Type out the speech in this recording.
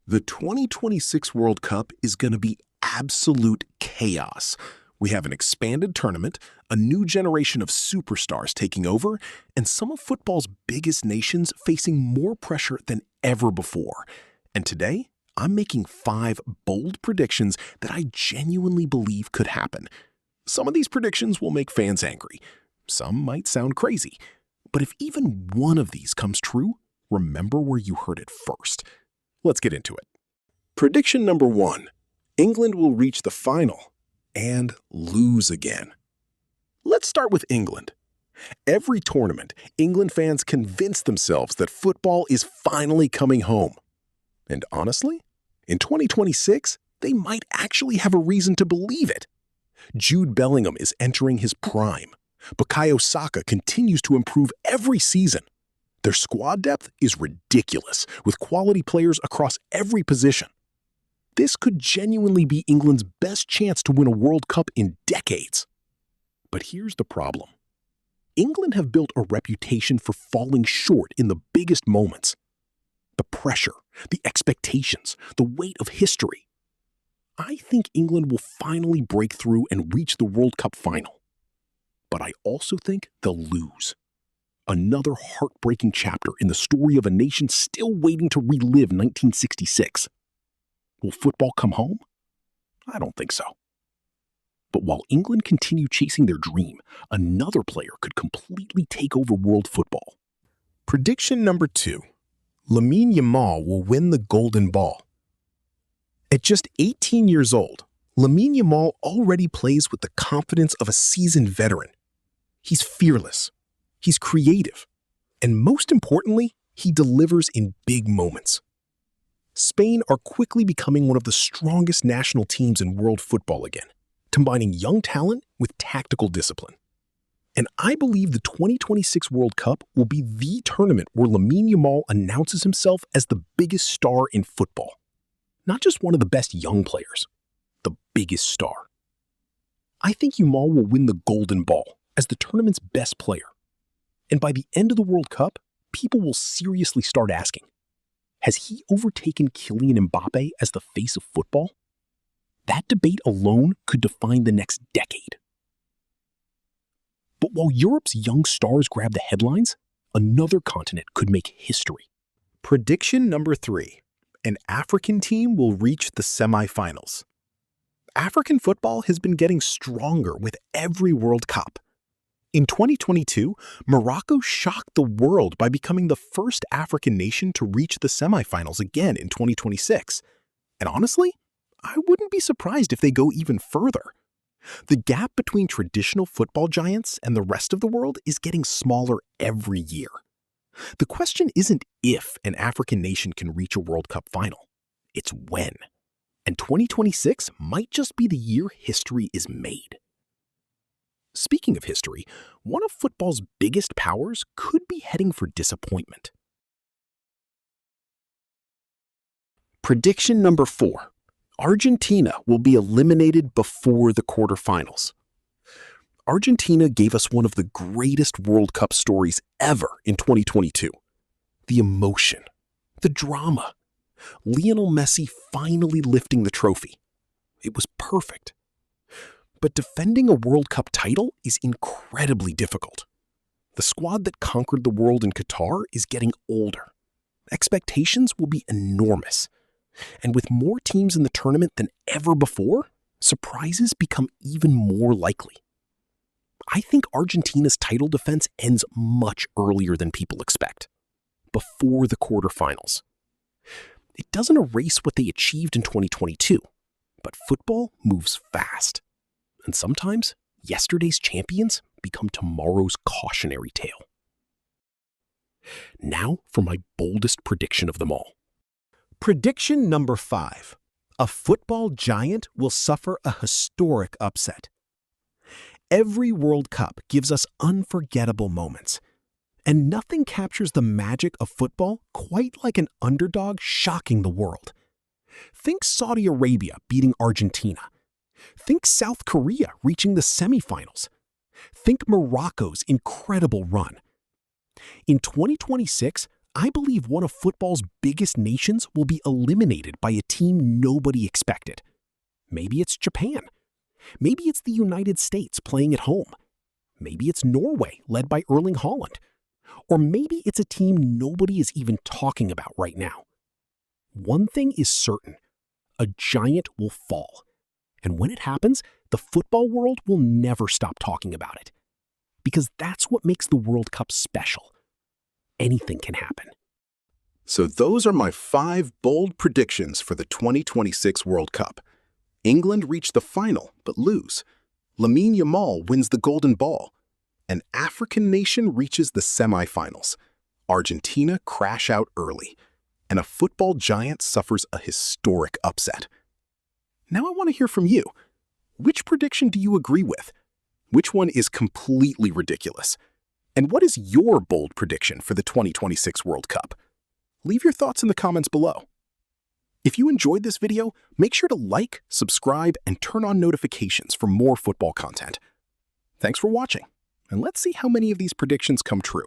The 2026 World Cup is going to be absolute chaos. We have an expanded tournament, a new generation of superstars taking over, and some of football's biggest nations facing more pressure than ever before. And today, I'm making 5 bold predictions that I genuinely believe could happen. Some of these predictions will make fans angry. Some might sound crazy. But if even one of these comes true, remember where you heard it first. Let's get into it. Prediction number 1. England will reach the final and lose again. Let's start with England. Every tournament, England fans convince themselves that football is finally coming home. And honestly, in 2026, they might actually have a reason to believe it. Jude Bellingham is entering his prime. Bukayo Saka continues to improve every season. Their squad depth is ridiculous, with quality players across every position. This could genuinely be England's best chance to win a World Cup in decades. But here's the problem. England have built a reputation for falling short in the biggest moments. The pressure, the expectations, the weight of history. I think England will finally break through and reach the World Cup final. But I also think they'll lose. Another heartbreaking chapter in the story of a nation still waiting to relive 1966. Will football come home? I don't think so. But while England continue chasing their dream, another player could completely take over world football. Prediction number 2. Lamine Yamal will win the Golden Ball. At just 18 years old, Lamine Yamal already plays with the confidence of a seasoned veteran. He's fearless. He's creative, and most importantly, he delivers in big moments. Spain are quickly becoming one of the strongest national teams in world football again, combining young talent with tactical discipline. And I believe the 2026 World Cup will be the tournament where Lamine Yamal announces himself as the biggest star in football. Not just one of the best young players, the biggest star. I think Yamal will win the Golden Ball as the tournament's best player. And by the end of the World Cup, people will seriously start asking, has he overtaken Kylian Mbappe as the face of football? That debate alone could define the next decade. But while Europe's young stars grab the headlines, another continent could make history. Prediction number 3. An African team will reach the semifinals. African football has been getting stronger with every World Cup. In 2022, Morocco shocked the world by becoming the first African nation to reach the semifinals again in 2026. And honestly, I wouldn't be surprised if they go even further. The gap between traditional football giants and the rest of the world is getting smaller every year. The question isn't if an African nation can reach a World Cup final, it's when. And 2026 might just be the year history is made. Speaking of history, one of football's biggest powers could be heading for disappointment. Prediction number 4. Argentina will be eliminated before the quarterfinals. Argentina gave us one of the greatest World Cup stories ever in 2022. The emotion, the drama. Lionel Messi finally lifting the trophy. It was perfect. But defending a World Cup title is incredibly difficult. The squad that conquered the world in Qatar is getting older. Expectations will be enormous. And with more teams in the tournament than ever before, surprises become even more likely. I think Argentina's title defense ends much earlier than people expect, before the quarterfinals. It doesn't erase what they achieved in 2022, but football moves fast. And sometimes, yesterday's champions become tomorrow's cautionary tale. Now for my boldest prediction of them all. Prediction number 5. A football giant will suffer a historic upset. Every World Cup gives us unforgettable moments, and nothing captures the magic of football quite like an underdog shocking the world. Think Saudi Arabia beating Argentina. Think South Korea reaching the semifinals. Think Morocco's incredible run. In 2026, I believe one of football's biggest nations will be eliminated by a team nobody expected. Maybe it's Japan. Maybe it's the United States playing at home. Maybe it's Norway, led by Erling Haaland. Or maybe it's a team nobody is even talking about right now. One thing is certain: a giant will fall. And when it happens, the football world will never stop talking about it. Because that's what makes the World Cup special. Anything can happen. So those are my 5 bold predictions for the 2026 World Cup. England reach the final, but lose. Lamine Yamal wins the Golden Ball. An African nation reaches the semifinals. Argentina crash out early. And a football giant suffers a historic upset. Now I want to hear from you. Which prediction do you agree with? Which one is completely ridiculous? And what is your bold prediction for the 2026 World Cup? Leave your thoughts in the comments below. If you enjoyed this video, make sure to like, subscribe, and turn on notifications for more football content. Thanks for watching, and let's see how many of these predictions come true.